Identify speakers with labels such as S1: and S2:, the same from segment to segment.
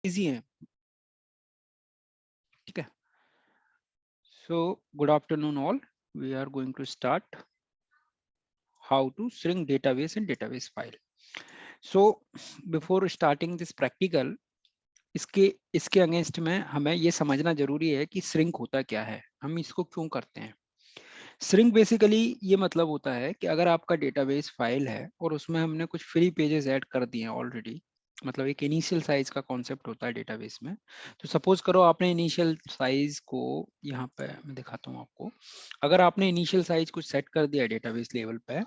S1: Easy है, ठीक है। So good afternoon all, we are going to start how to shrink database and database file. So before starting this practical, इसके इसके against में हमें ये समझना जरूरी है कि श्रिंक होता क्या है, हम इसको क्यों करते हैं। श्रिंक बेसिकली ये मतलब होता है कि अगर आपका डेटाबेस फाइल है और उसमें हमने कुछ फ्री पेजेस ऐड कर दिए हैं ऑलरेडी, मतलब एक इनिशियल साइज का कॉन्सेप्ट होता है डेटाबेस में। तो सपोज करो आपने इनिशियल साइज को, यहाँ पे मैं दिखाता हूँ आपको, अगर आपने इनिशियल साइज कुछ सेट कर दिया है डेटाबेस लेवल पे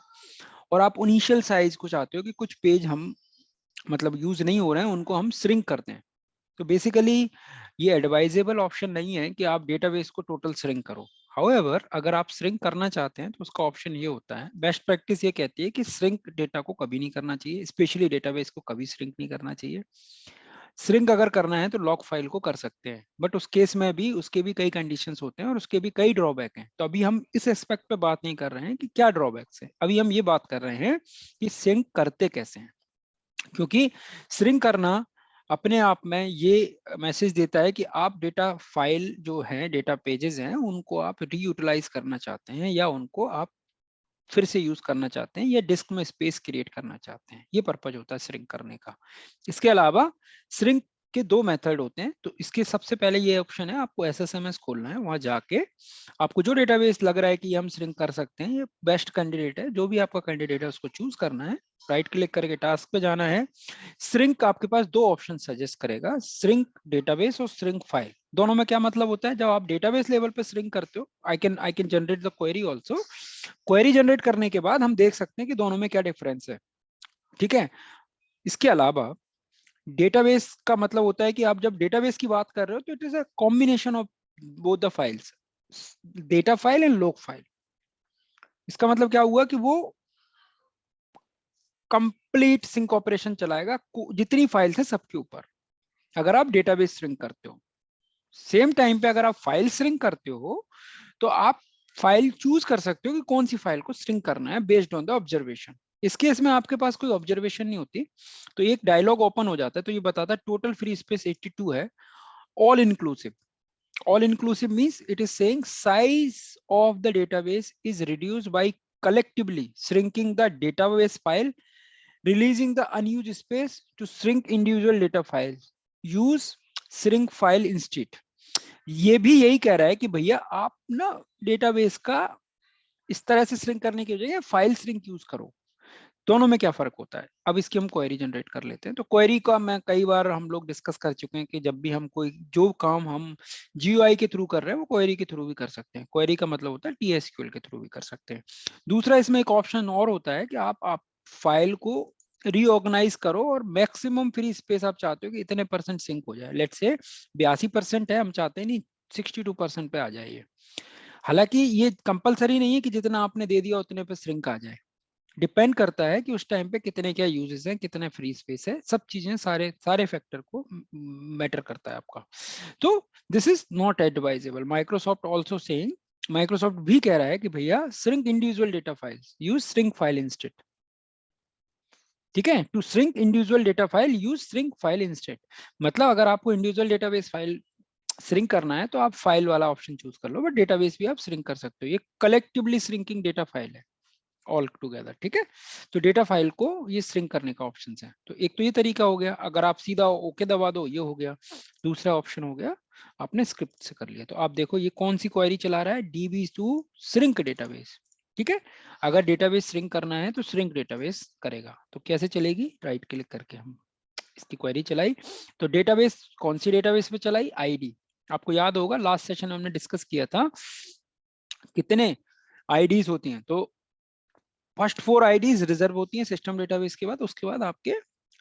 S1: और आप इनिशियल साइज को चाहते हो कि कुछ पेज हम मतलब यूज नहीं हो रहे हैं उनको हम श्रिंक करते हैं, तो बेसिकली ये एडवाइजेबल ऑप्शन नहीं है कि आप डेटाबेस को टोटल श्रिंक करो। हाउएवर अगर आप श्रिंक करना चाहते हैं तो उसका ऑप्शन ये होता है, बेस्ट प्रैक्टिस ये कहती है कि श्रिंक डेटा को कभी नहीं करना चाहिए, स्पेशली डेटाबेस को कभी श्रिंक नहीं करना चाहिए। श्रिंक अगर करना है तो लॉग फाइल को कर सकते हैं, बट उस केस में भी उसके भी कई कंडीशंस होते हैं और उसके भी कई ड्रॉबैक हैं। तो अभी हम इस एस्पेक्ट पे बात नहीं कर रहे हैं कि क्या ड्रॉबैक्स है, अभी हम ये बात कर रहे हैं कि श्रिंक करते कैसे हैं। क्योंकि श्रिंक करना अपने आप में ये मैसेज देता है कि आप डेटा फाइल जो है, डेटा पेजेस हैं, उनको आप रीयूटिलाइज करना चाहते हैं या उनको आप फिर से यूज करना चाहते हैं या डिस्क में स्पेस क्रिएट करना चाहते हैं। ये पर्पज होता है श्रिंक करने का। इसके अलावा श्रिंक के दो मेथड होते हैं। तो इसके सबसे पहले ये ऑप्शन है, आपको एसएसएमएस खोलना है, वहां जाके आपको जो डेटाबेस लग रहा है कि हम श्रिंक कर सकते हैं, ये बेस्ट कैंडिडेट है, जो भी आपका कैंडिडेट है उसको चूज करना है, राइट क्लिक करके टास्क पे जाना है। श्रिंक आपके पास दो ऑप्शन सजेस्ट करेगा, श्रिंक डेटाबेस और श्रिंक फाइल। दोनों में क्या मतलब होता है, जब आप डेटाबेस लेवल पे श्रिंक करते हो, I can generate the query also. Query generate करने के बाद हम देख सकते हैं कि दोनों में क्या डिफरेंस है, ठीक है। इसके अलावा डेटाबेस का मतलब होता है कि आप जब डेटाबेस की बात कर रहे हो तो it is a combination of both the files, data file and log file. इसका मतलब क्या हुआ कि वो कंप्लीट सिंक ऑपरेशन चलाएगा जितनी फाइल्स है सबके ऊपर, अगर आप डेटाबेस श्रिंक करते हो। सेम टाइम पे अगर आप फाइल श्रिंक करते हो तो आप फाइल चूज कर सकते हो कि कौन सी फाइल को श्रिंक करना है बेस्ड ऑन द ऑब्जर्वेशन। इस केस में आपके पास कोई ऑब्जर्वेशन नहीं होती, तो एक डायलॉग ओपन हो जाता है, तो ये बताता है टोटल फ्री स्पेस 82 है, all inclusive. All inclusive means it is saying size of the database is reduced by collectively shrinking the database file, releasing the unused space to shrink individual data files. Use shrink file instead. ये भी यही कह रहा है कि भैया आप ना डेटाबेस का इस तरह से श्रिंक करने की बजाय फाइल श्रिंक यूज करो। दोनों में क्या फर्क होता है, अब इसकी हम क्वेरी जनरेट कर लेते हैं। तो क्वेरी का मैं कई बार हम लोग डिस्कस कर चुके हैं कि जब भी हम कोई जो काम हम जीयूआई के थ्रू कर रहे हैं वो क्वेरी के थ्रू भी कर सकते हैं। क्वेरी का मतलब होता है टीएसक्यूएल के थ्रू भी कर सकते हैं। दूसरा इसमें एक ऑप्शन और होता है कि आप फाइल को रीऑर्गेनाइज करो और मैक्सिमम फ्री स्पेस आप चाहते हो कि इतने परसेंट सिंक हो जाए। लेट्स से 82% है, हम चाहते हैं नहीं 62% पे आ जाए ये। हालांकि ये कंपलसरी नहीं है कि जितना आपने दे दिया उतने पे श्रिंक आ जाए, डिपेंड करता है कि उस टाइम पे कितने क्या यूजेस हैं, कितने फ्री स्पेस है, सब चीजें सारे सारे फैक्टर को मैटर करता है आपका। तो this is not advisable. Microsoft also saying, Microsoft भी कह रहा है कि भैया shrink individual data files, use shrink file instead. ठीक है, to shrink individual data file use shrink file instead. मतलब अगर आपको इंडिविजुअल डेटाबेस फाइल श्रिंक करना है तो आप फाइल वाला ऑप्शन चूज कर लो, बट डेटाबेस भी आप श्रिंक कर सकते हो। ये कलेक्टिवली श्रिंकिंग डेटा फाइल है ऑल टुगेदर, ठीक है। तो डेटा फाइल को ये श्रिंक करने का ऑप्शन है। तो एक तो ये तरीका हो गया, अगर आप सीधा ओके दबा दो ये हो गया। दूसरा ऑप्शन हो गया आपने स्क्रिप्ट से कर लिया। तो आप देखो ये कौन सी क्वेरी चला रहा है, डीबी टू श्रिंक डेटाबेस, ठीक है। अगर डेटाबेस श्रिंक करना है तो श्रिंक डेटाबेस करेगा। तो कैसे चलेगी, राइट क्लिक करके हम इसकी क्वेरी चलाई। तो डेटाबेस कौन सी डेटाबेस पे चलाई, आईडी। आपको याद होगा लास्ट सेशन में हमने डिस्कस किया था कितने आईडीज होती हैं। तो फर्स्ट 4 आईडीज रिजर्व होती हैं सिस्टम डेटाबेस के बाद, उसके बाद आपके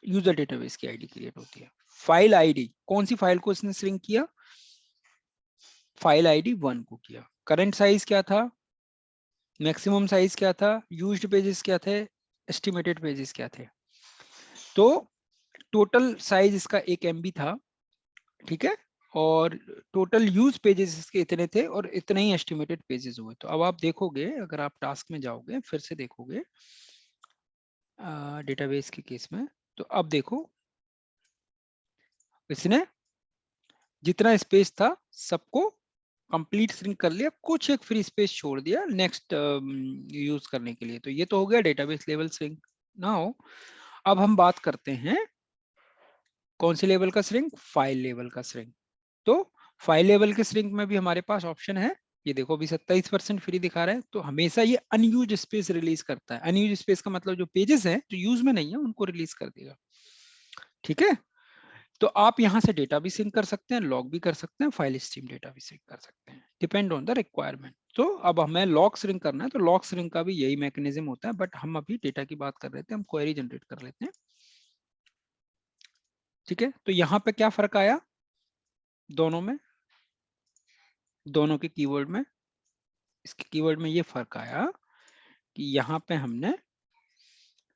S1: यूजर डेटाबेस की आईडी क्रिएट होती है। फाइल आईडी, कौन सी फाइल को इसने श्रिंक किया, फाइल आईडी 1 को किया। करंट साइज क्या था, मैक्सिमम साइज क्या था, यूज्ड पेजेस क्या थे, एस्टिमेटेड पेजेस क्या थे। तो टोटल साइज इसका 1 MB था, ठीक है। और टोटल यूज पेजेस इसके इतने थे और इतने ही एस्टिमेटेड पेजेस हुए। तो अब आप देखोगे, अगर आप टास्क में जाओगे फिर से देखोगे डेटाबेस के केस में, तो अब देखो इसने जितना स्पेस था सबको कंप्लीट श्रिंक कर लिया, कुछ एक फ्री स्पेस छोड़ दिया नेक्स्ट यूज करने के लिए। तो ये तो हो गया डेटाबेस लेवल श्रिंक। नाउ अब हम बात करते हैं कौन से लेवल का श्रिंक, फाइल लेवल का श्रिंक। तो फाइल लेवल के श्रिंक में भी हमारे पास ऑप्शन है, ये देखो अभी 27% फ्री दिखा रहा है। तो हमेशा ये अनयूज स्पेस रिलीज करता है। अनयूज स्पेस का मतलब जो पेजेस हैं जो यूज में नहीं है उनको रिलीज कर देगा, ठीक है। तो आप यहां से डेटा भी सिंक कर सकते हैं, लॉग भी कर सकते हैं, फाइल स्ट्रीम डेटा भी सिंक कर सकते हैं, डिपेंड ऑन द रिक्वायरमेंट। तो अब हमें लॉग श्रिंक करना है, तो लॉग श्रिंक का भी यही मैकेनिज्म होता है, बट हम अभी डेटा की बात कर रहे थे, हम क्वेरी जनरेट कर लेते हैं, ठीक है। तो यहाँ पे क्या फर्क आया दोनों में, दोनों के कीवर्ड में, इसके कीवर्ड में ये फर्क आया कि यहाँ पे हमने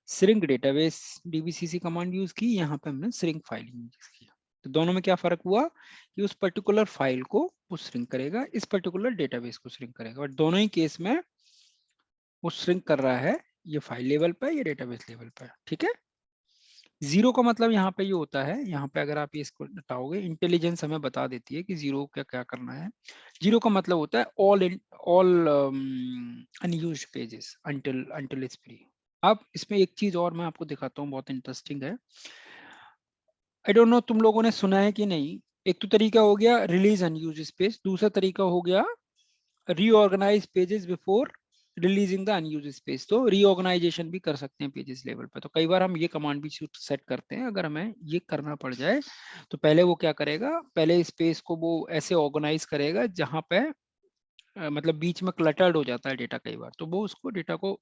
S1: श्रिंक डेटाबेस डीबीसीसी कमांड यूज की, यहाँ पे हमने श्रिंक फाइलिंग यूज किया। तो दोनों में क्या फर्क हुआ कि उस पर्टिकुलर फाइल को वो श्रिंक करेगा, इस पर्टिकुलर डेटाबेस को श्रिंक करेगा, बट दोनों ही केस में वो श्रिंक कर रहा है, ये फाइल लेवल पे, ये डेटाबेस लेवल पे, ठीक है। जीरो का मतलब यहाँ पे ये होता है, यहाँ पे अगर आप ये इसको हटाओगे, इंटेलिजेंस हमें बता देती है कि जीरो क्या क्या करना है। जीरो का मतलब होता है all unused pages until it's free. अब इसमें एक चीज और मैं आपको दिखाता हूँ, बहुत इंटरेस्टिंग है। आई डोंट नो तुम लोगों ने सुना है कि नहीं। एक तो तरीका हो गया रिलीज अनयूज्ड स्पेस, दूसरा तरीका हो गया reorganise pages before releasing the unused space. तो रीऑर्गेनाइजेशन भी कर सकते हैं पेजेस लेवल पे। तो कई बार हम ये कमांड भी सेट करते हैं, अगर हमें ये करना पड़ जाए तो पहले वो क्या करेगा, पहले स्पेस को वो ऐसे ऑर्गेनाइज करेगा जहां पे मतलब बीच में क्लटर्ड हो जाता है डेटा कई बार, तो वो उसको डेटा को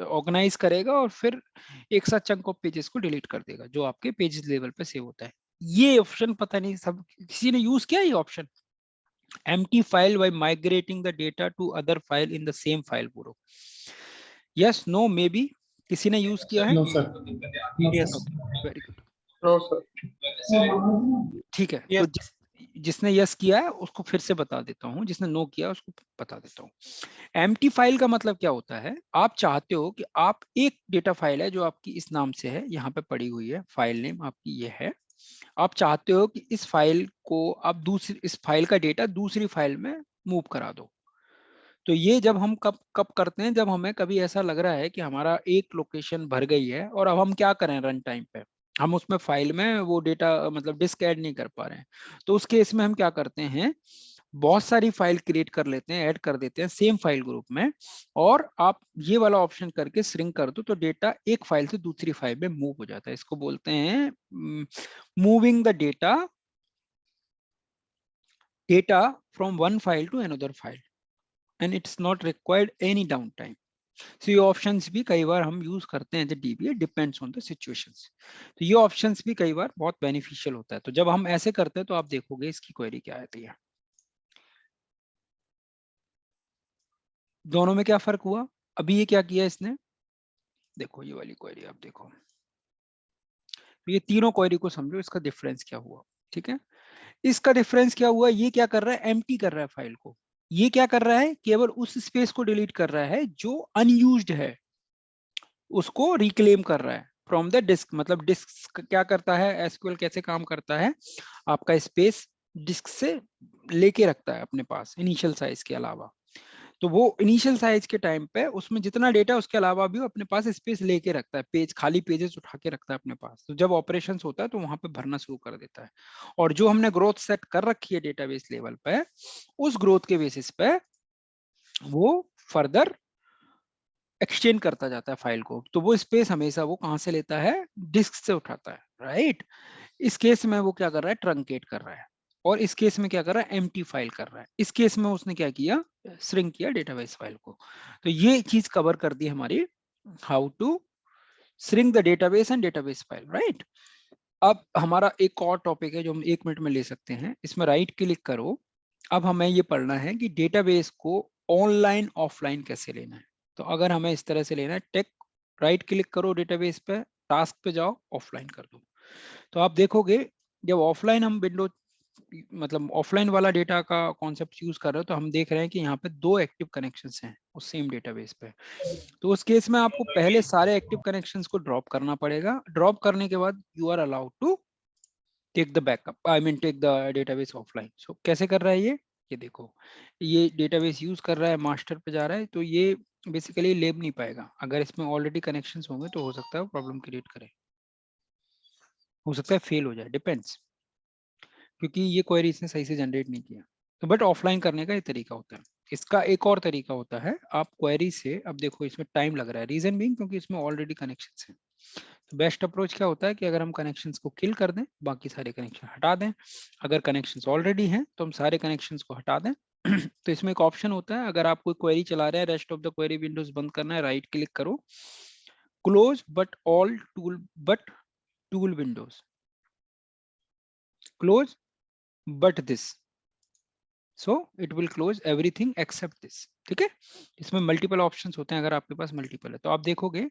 S1: ऑर्गेनाइज करेगा और फिर एक साथ चंक ऑफ पेजेस को डिलीट कर देगा जो आपके पेजेस लेवल पे सेव होता है। ये ऑप्शन पता नहीं सब किसी ने यूज किया ये option, empty file by migrating the data to other file in the same file group? Yes, no, maybe किसी ने यूज किया है?
S2: No sir. No
S3: yes.
S2: Sir.
S1: Very good,
S3: no sir.
S1: ठीक है। तो
S3: यस।
S1: जिसने यस किया है उसको फिर से बता देता हूँ, जिसने नो किया उसको बता देता हूँ। एम्प्टी फाइल का मतलब क्या होता है, आप चाहते हो कि आप एक डेटा फाइल है जो आपकी इस नाम से है, यहाँ पे पड़ी हुई है, फाइल नेम आपकी ये है, आप चाहते हो कि इस फाइल को आप दूसरी, इस फाइल का डेटा दूसरी फाइल में मूव करा दो। तो ये जब हम कब कब करते हैं, जब हमें कभी ऐसा लग रहा है कि हमारा एक लोकेशन भर गई है और अब हम क्या करें, रन टाइम पे हम उसमें फाइल में वो डेटा मतलब डिस्क ऐड नहीं कर पा रहे हैं, तो उस केस में हम क्या करते हैं, बहुत सारी फाइल क्रिएट कर लेते हैं, ऐड कर देते हैं सेम फाइल ग्रुप में, और आप ये वाला ऑप्शन करके श्रिंक कर दो तो डेटा एक फाइल से दूसरी फाइल में मूव हो जाता है। इसको बोलते हैं moving the data from one file to another file and it's not required any down time. So ये ऑप्शंस भी कई बार हम यूज करते हैं, DBA depends on the situations. तो ये ऑप्शंस भी कई बार बहुत बेनिफिशियल होता है। तो जब हम ऐसे करते हैं तो आप देखोगे इसकी क्वेरी क्या आती है। दोनों में क्या फर्क हुआ, अभी ये क्या किया इसने, देखो ये वाली क्वेरी आप देखो, तो ये तीनों क्वेरी को समझो, इसका डिफरेंस क्या हुआ, ठीक है। इसका डिफरेंस क्या हुआ, ये क्या कर रहा है, एम्प्टी कर रहा है फाइल को, ये क्या कर रहा है, केवल उस स्पेस को डिलीट कर रहा है जो अनयूज्ड है, उसको रिक्लेम कर रहा है फ्रॉम द डिस्क। मतलब डिस्क क्या करता है, एसक्यूएल कैसे काम करता है, आपका स्पेस डिस्क से लेके रखता है अपने पास इनिशियल साइज के अलावा। तो वो इनिशियल साइज के टाइम पे उसमें जितना डेटा है उसके अलावा भी वो अपने पास स्पेस लेके रखता है, पेज खाली पेजेस उठा के रखता है अपने पास। तो जब ऑपरेशंस होता है तो वहां पे भरना शुरू कर देता है, और जो हमने ग्रोथ सेट कर रखी है डेटाबेस लेवल पे, उस ग्रोथ के बेसिस पे वो फर्दर एक्सटेंड करता जाता है फाइल को। तो वो स्पेस हमेशा वो कहां से लेता है, डिस्क से उठाता है, राइट। इस केस में वो क्या कर रहा है, ट्रंकेट कर रहा है, और इस केस में क्या कर रहा है, एम्प्टी फाइल कर रहा है। इस केस में उसने क्या किया, श्रिंक किया डेटाबेस फाइल को। तो ये चीज कवर कर दी हमारी, how to shrink the database and database file, right. अब हमारा एक और टॉपिक है जो हम 1 मिनट में ले सकते हैं, इसमें राइट क्लिक करो। अब हमें ये पढ़ना है कि डेटाबेस को ऑनलाइन ऑफलाइन कैसे लेना है। तो अगर हमें इस तरह से लेना है, टेक राइट क्लिक करो डेटाबेस पे, टास्क पे जाओ, ऑफलाइन कर दो। तो आप देखोगे जब ऑफलाइन हम विंडो मतलब ऑफलाइन वाला डेटा का कॉन्सेप्ट यूज कर रहे हो, तो हम देख रहे हैं कि यहाँ पे 2 एक्टिव कनेक्शंस हैं उस सेम डेटाबेस पे। तो उस केस में आपको पहले सारे एक्टिव कनेक्शंस को ड्रॉप करना पड़ेगा, ड्रॉप करने के बाद you are allowed to take the backup, I mean take the database offline. So कैसे कर रहा है ये देखो, ये डेटाबेस यूज कर रहा है, मास्टर पे जा रहा है, तो ये बेसिकली लेब नहीं पाएगा। अगर इसमें ऑलरेडी कनेक्शंस होंगे तो हो सकता है प्रॉब्लम क्रिएट करे, हो सकता है फेल हो जाए, डिपेंड्स, क्योंकि ये क्वेरी इसने सही से जनरेट नहीं किया। तो बट ऑफलाइन करने का ये तरीका होता है। इसका एक और तरीका होता है, आप क्वेरी से, अब देखो इसमें टाइम लग रहा है, रीजन बीइंग क्योंकि इसमें ऑलरेडी कनेक्शंस हैं। तो बेस्ट अप्रोच क्या होता है कि अगर हम कनेक्शंस को किल कर दें, बाकी सारे कनेक्शन हटा दें। अगर कनेक्शंस ऑलरेडी हैं तो हम सारे कनेक्शंस को हटा दें। तो इसमें एक ऑप्शन होता है, अगर आप कोई क्वेरी चला रहे हैं, rest of the query Windows बंद करना है, राइट क्लिक करो, close but all tool but tool Windows, close but this, so it will close everything except this. ठीक है, इसमें मल्टीपल ऑप्शंस होते हैं, अगर आपके पास मल्टीपल है तो आप देखोगे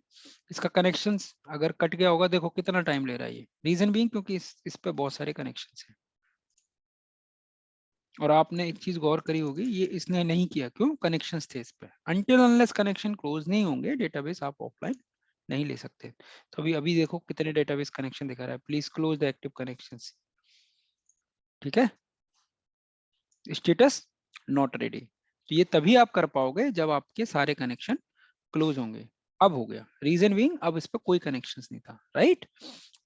S1: इसका कनेक्शंस अगर कट गया होगा, देखो कितना टाइम ले रहा है ये, रीजन बीइंग क्योंकि इस पे बहुत सारे कनेक्शंस हैं। और आपने एक चीज गौर करी होगी, ये इसने नहीं किया, क्यों? कनेक्शंस थे इस पे। अनटिल अनलेस कनेक्शन क्लोज नहीं होंगे, डेटाबेस आप ऑफलाइन नहीं ले सकते। तो अभी अभी देखो कितने डेटाबेस कनेक्शन दिखा रहा है, please close the active connections. ठीक है, स्टेटस नॉट रेडी। तो ये तभी आप कर पाओगे जब आपके सारे कनेक्शन क्लोज होंगे। अब हो गया, रीजन बीइंग अब इस पर कोई कनेक्शंस नहीं था, राइट।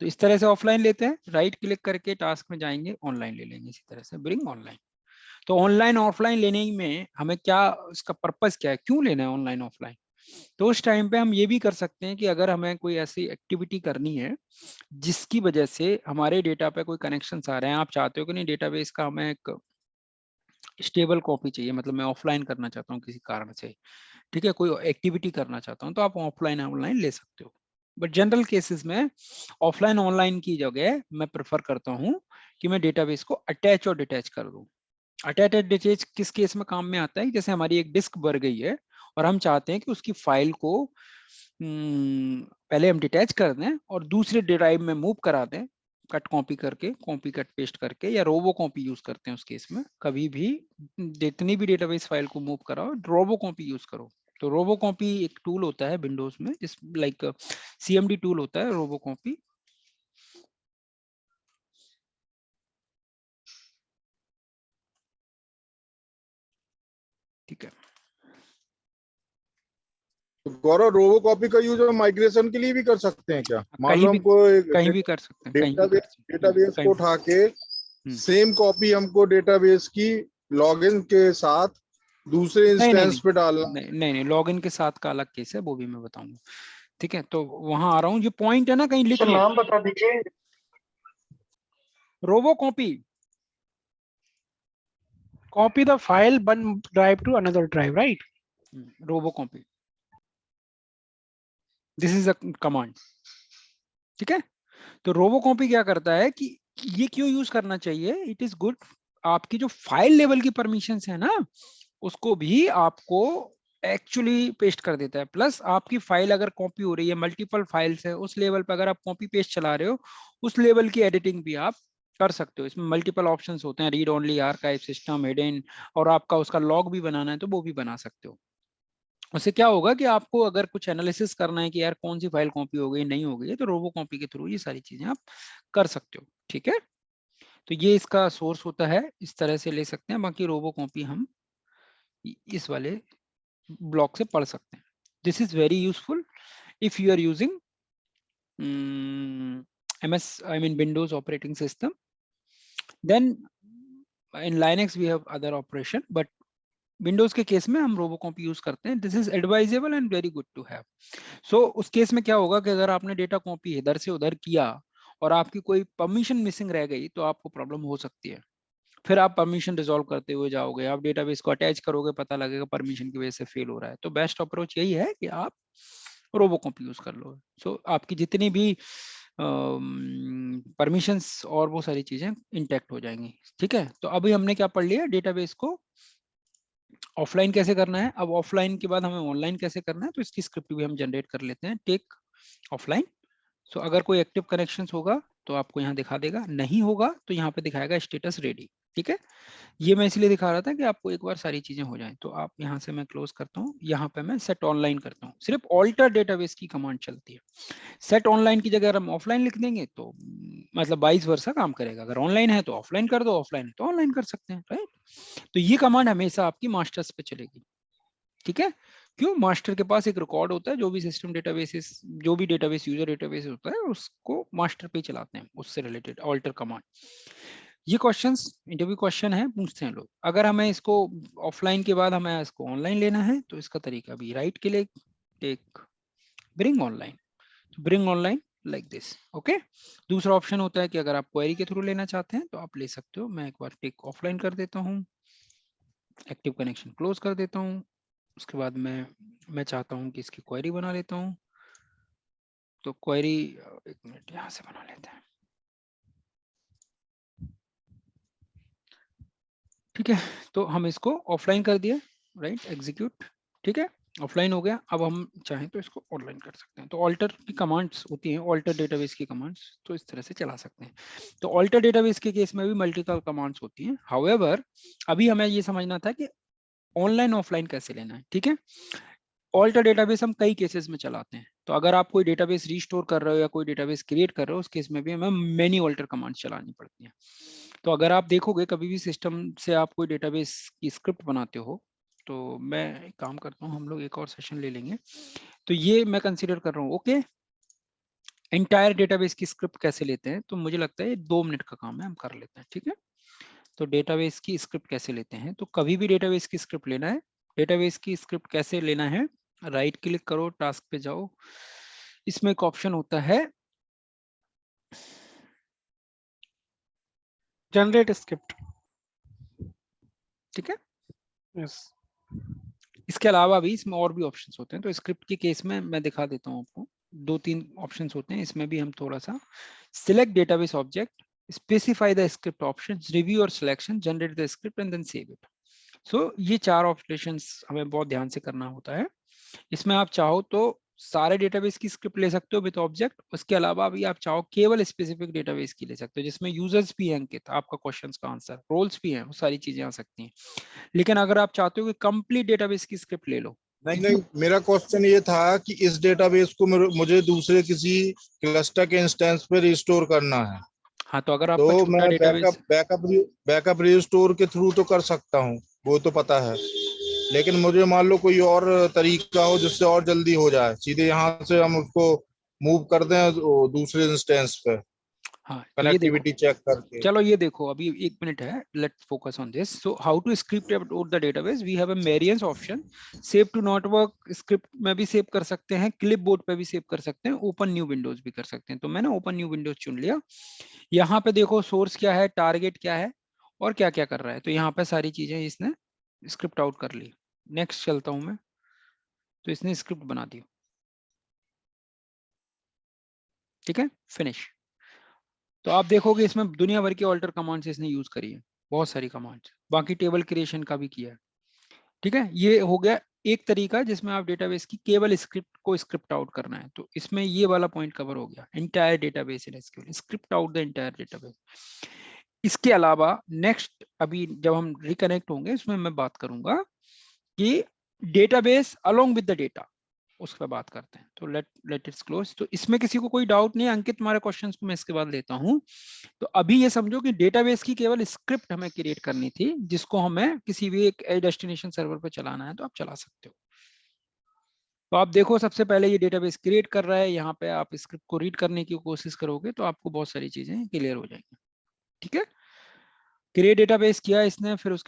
S1: तो इस तरह से ऑफलाइन लेते हैं, राइट क्लिक करके टास्क में जाएंगे, ऑनलाइन ले लेंगे, इसी तरह से ब्रिंग ऑनलाइन। तो ऑनलाइन ऑफलाइन लेने में हमें क्या, इसका पर्पस क्या है, क्यों लेना है ऑनलाइन ऑफलाइन? तो उस टाइम पे हम ये भी कर सकते हैं कि अगर हमें कोई ऐसी एक्टिविटी करनी है जिसकी वजह से हमारे डेटा पे कोई कनेक्शन आ रहे हैं, आप चाहते हो कि नहीं डेटाबेस का हमें एक स्टेबल कॉपी चाहिए, मतलब मैं ऑफलाइन करना चाहता हूँ किसी कारण से, ठीक है, कोई एक्टिविटी करना चाहता हूँ, तो आप ऑफलाइन ऑनलाइन ले सकते हो। बट जनरल केसेस में ऑफलाइन ऑनलाइन की जगह मैं प्रेफर करता हूँ कि मैं डेटाबेस को अटैच और डिटैच कर दूं। अटैच और डिटैच किस केस में काम में आता है? जैसे हमारी एक डिस्क भर गई है और हम चाहते हैं कि उसकी फाइल को पहले हम डिटैच कर दें और दूसरे ड्राइव में मूव करा दें, कट कॉपी करके, कॉपी कट पेस्ट करके, या रोबो कॉपी यूज करते हैं उस केस में। कभी भी जितनी भी डेटाबेस फाइल को मूव कराओ, रोबो कॉपी यूज करो। तो रोबो कॉपी एक टूल होता है विंडोज में, जिस लाइक सीएमडी टूल होता है रोबो कॉपी। ठीक है,
S2: तो गौरव, रोबो कॉपी का यूज हम माइग्रेशन के लिए भी कर सकते हैं क्या? मान लो
S1: कहीं भी
S2: हमको एक
S1: कहीं भी कर सकते हैं, कहीं भी कर सकते हैं,
S2: डेटाबेस
S1: कहीं
S2: को उठा के सेम कॉपी हमको डेटाबेस की लॉगिन के साथ दूसरे
S1: नहीं नहीं
S2: इंस्टेंस
S1: नहीं
S2: पे डालना।
S1: नहीं नहीं नहीं, लॉगिन के साथ का अलग केस है, वो भी मैं बताऊंगा। ठीक है, तो वहां आ रहा हूँ, जो पॉइंट है ना, कहीं लिख
S3: सर
S1: लो,
S3: नाम बता दीजिए।
S1: Robocopy.
S3: Copy the file one drive to another drive, right?
S1: Robocopy, this is a command. ठीक है, तो रोबो कॉपी क्या करता है कि ये क्यों यूज करना चाहिए, इट इज गुड, आपकी जो फाइल लेवल की परमिशंस है ना, उसको भी आपको एक्चुअली पेस्ट कर देता है। प्लस आपकी फाइल अगर कॉपी हो रही है, मल्टीपल फाइल्स है, उस लेवल पे अगर आप कॉपी पेस्ट चला रहे हो, उस लेवल की एडिटिंग भी आप कर सकते हो। इसमें मल्टीपल ऑप्शंस होते हैं, read only, archive, system, hidden, और आपका उसका लॉग भी बनाना है तो वो भी बना सकते हो। उससे क्या होगा कि आपको अगर कुछ एनालिसिस करना है कि यार कौन सी फाइल कॉपी हो गई, नहीं हो गई है, तो रोबो कॉपी के थ्रू ये सारी चीजें आप कर सकते हो। ठीक है, तो ये इसका सोर्स होता है, इस तरह से ले सकते हैं। बाकी रोबो कॉपी हम इस वाले ब्लॉक से पढ़ सकते हैं। This is very useful if you are using MS, I mean Windows operating system. Then in Linux we have other operation, but Windows के केस में हम रोबोकॉपी यूज करते हैं। This is advisable and very good to have. So उस case में क्या होगा कि अगर आपने डेटा कॉपी इधर से उधर किया और आपकी कोई परमिशन मिसिंग रह गई, तो आपको प्रॉब्लम हो सकती है। फिर आप परमिशन रिजॉल्व करते हुए जाओगे, आप डेटाबेस को अटैच करोगे, पता लगेगा परमिशन की वजह से फेल हो रहा है। तो बेस्ट अप्रोच यही है कि आप रोबोकॉपी यूज कर लो। सो आपकी जितनी भी परमिशंस और वो सारी चीजें इंटैक्ट हो जाएंगी। ठीक है, तो अभी हमने क्या पढ़ लिया, डेटाबेस को ऑफलाइन कैसे करना है। अब ऑफलाइन के बाद हमें ऑनलाइन कैसे करना है, तो इसकी स्क्रिप्ट भी हम जनरेट कर लेते हैं। टेक ऑफलाइन, सो अगर कोई एक्टिव कनेक्शन होगा तो आपको यहाँ दिखा देगा, नहीं होगा तो यहाँ पे दिखाएगा स्टेटस रेडी। ठीक है, ये मैं इसलिए दिखा रहा था कि आपको एक बार सारी चीजें हो जाएं। तो आप यहाँ से मैं क्लोज करता हूँ, यहाँ पे मैं सेट ऑनलाइन करता हूँ, सिर्फ ऑल्टर डेटाबेस की कमांड चलती है। सेट ऑनलाइन की जगह हम ऑफलाइन लिख देंगे तो मतलब 22 वर्षा काम करेगा, अगर ऑनलाइन है तो ऑफलाइन कर दो, ऑफलाइन है तो ऑनलाइन कर सकते हैं, राइट। तो ये कमांड हमेशा आपकी मास्टर्स पे चलेगी। ठीक है, क्यों, मास्टर के पास एक रिकॉर्ड होता है, जो भी सिस्टम डेटाबेस, जो भी डेटाबेस यूजर डेटाबेस होता है उसको मास्टर पे चलाते हैं, उससे रिलेटेड ऑल्टर कमांड। ये क्वेश्चंस इंटरव्यू क्वेश्चन है, पूछते हैं लोग। अगर हमें इसको ऑफलाइन के बाद हमें इसको ऑनलाइन लेना है तो इसका तरीका भी राइट के लिए take bring online, bring online like this. Okay, दूसरा ऑप्शन होता है कि अगर आप क्वेरी के थ्रू लेना चाहते हैं तो आप ले सकते हो। मैं एक बार टेक ऑफलाइन कर देता हूँ, एक्टिव कनेक्शन क्लोज कर देता हूँ। उसके बाद मैं चाहता हूँ कि इसकी क्वेरी बना लेता हूँ, तो क्वेरी एक मिनट यहाँ से बना लेते हैं। ठीक है, तो हम इसको ऑफलाइन कर दिए, राइट, एग्जीक्यूट। ठीक है, ऑफलाइन हो गया। अब हम चाहें तो इसको ऑनलाइन कर सकते हैं। तो ऑल्टर की कमांड्स होती हैं, ऑल्टर डेटाबेस की कमांड्स, तो इस तरह से चला सकते हैं। तो ऑल्टर डेटाबेस के केस में भी मल्टीपल कमांड्स होती हैं। हाउएवर अभी हमें ये समझना था कि ऑनलाइन ऑफलाइन कैसे लेना है। ठीक है, ऑल्टर डेटाबेस हम कई केसेस में चलाते हैं। तो अगर आप कोई डेटाबेस रिस्टोर कर रहे हो या कोई डेटाबेस क्रिएट कर रहे हो, उस केस में भी हमें मेनी ऑल्टर कमांड्स चलानी पड़ती हैं। तो अगर आप देखोगे कभी भी सिस्टम से आप कोई डेटाबेस की स्क्रिप्ट बनाते हो, तो मैं एक काम करता हूँ, हम लोग एक और सेशन ले लेंगे। तो ये मैं कंसीडर कर रहा हूँ। ओके, एंटायर डेटाबेस की स्क्रिप्ट कैसे लेते हैं, तो मुझे लगता है ये 2 मिनट का काम है, हम कर लेते हैं। ठीक है, तो डेटाबेस की स्क्रिप्ट कैसे लेते हैं, तो कभी भी डेटाबेस की स्क्रिप्ट लेना है। डेटाबेस की स्क्रिप्ट कैसे लेना है, राइट क्लिक करो, टास्क पे जाओ, इसमें एक ऑप्शन होता है
S3: Generate script.
S1: ठीक है,
S3: Yes.
S1: इसके अलावा भी इसमें और भी ऑप्शंस होते हैं। तो स्क्रिप्ट के केस में मैं दिखा देता हूँ आपको, 2-3 ऑप्शंस होते हैं। इसमें भी हम थोड़ा सा select database object, specify the script options, review और selection, generate the script and then save it. So ये 4 ऑपरेशंस हमें बहुत ध्यान से करना होता है। इसमें आप चाहो तो सारे डेटाबेस की स्क्रिप्ट ले सकते हो विद ऑब्जेक्ट। उसके अलावा भी आप चाहो केवल स्पेसिफिक डेटाबेस की ले सकते हो, जिसमें यूजर्स भी हैं अंकित, आपका क्वेश्चंस का आंसर, रोल्स भी हैं, वो सारी चीजें आ सकती हैं। लेकिन अगर आप चाहते हो कि कंप्लीट डेटाबेस की स्क्रिप्ट ले लो,
S2: नहीं नहीं, मेरा क्वेश्चन ये था कि इस डेटाबेस को मुझे दूसरे किसी क्लस्टर के इंस्टेंस पे रिस्टोर करना है,
S1: हाँ, तो अगर आपका
S2: तो
S1: छोटा
S2: मैं
S1: डेटाबेस,
S2: बैकअप रिस्टोर के थ्रू तो कर सकता हूँ, वो तो पता है। लेकिन मुझे मान लो कोई और तरीका हो जिससे और जल्दी हो जाए, सीधे यहाँ से हम उसको मूव कर दें दूसरे इंस्टेंस पे,
S1: हाँ तो ये देखो,
S2: कनेक्टिविटी चेक करके।
S1: चलो ये देखो, अभी 1 मिनट है, let's focus on this. So how to script about the database, we have a variance option. Save to network script में भी सेव कर सकते हैं, क्लिप बोर्ड पे भी सेव कर सकते हैं, ओपन न्यू विंडोज भी कर सकते हैं। तो मैंने ओपन न्यू विंडोज चुन लिया। यहाँ पे देखो सोर्स क्या है, टारगेट क्या है और क्या क्या कर रहा है। तो यहाँ पे सारी चीजें इसने स्क्रिप्ट आउट कर ली। नेक्स्ट चलता हूं मैं, तो इसने स्क्रिप्ट बना दी। ठीक है, फिनिश। तो आप देखोगे इसमें दुनिया भर की ऑल्टर कमांड्स इसने यूज करी है, बहुत सारी कमांड्स, बाकी टेबल क्रिएशन का भी किया है। ठीक है, ये हो गया एक तरीका जिसमें आप डेटाबेस की केवल स्क्रिप्ट को स्क्रिप्ट आउट करना है। तो इसमें ये वाला पॉइंट कवर हो गया, entire database in SQL, script out the entire database. इसके अलावा नेक्स्ट अभी जब हम रिकनेक्ट होंगे इसमें मैं बात करूंगा कि database along with the data, उस पर बात करते हैं। तो लेट इट्स क्लोज। तो इसमें किसी को कोई डाउट नहीं है अंकित, तुम्हारे क्वेश्चंस को मैं इसके बाद लेता हूं। तो अभी ये समझो कि डेटाबेस की केवल स्क्रिप्ट हमें क्रिएट करनी थी, जिसको हमें किसी भी एक डेस्टिनेशन सर्वर पर चलाना है, तो आप चला सकते हो। तो आप देखो सबसे पहले ये डेटाबेस क्रिएट कर रहा है, यहाँ पे आप स्क्रिप्ट को रीड करने की कोशिश करोगे तो आपको बहुत सारी चीजें क्लियर हो जाएंगी। ठीक है, क्रिएट डेटाबेस किया इसने, फिर उसके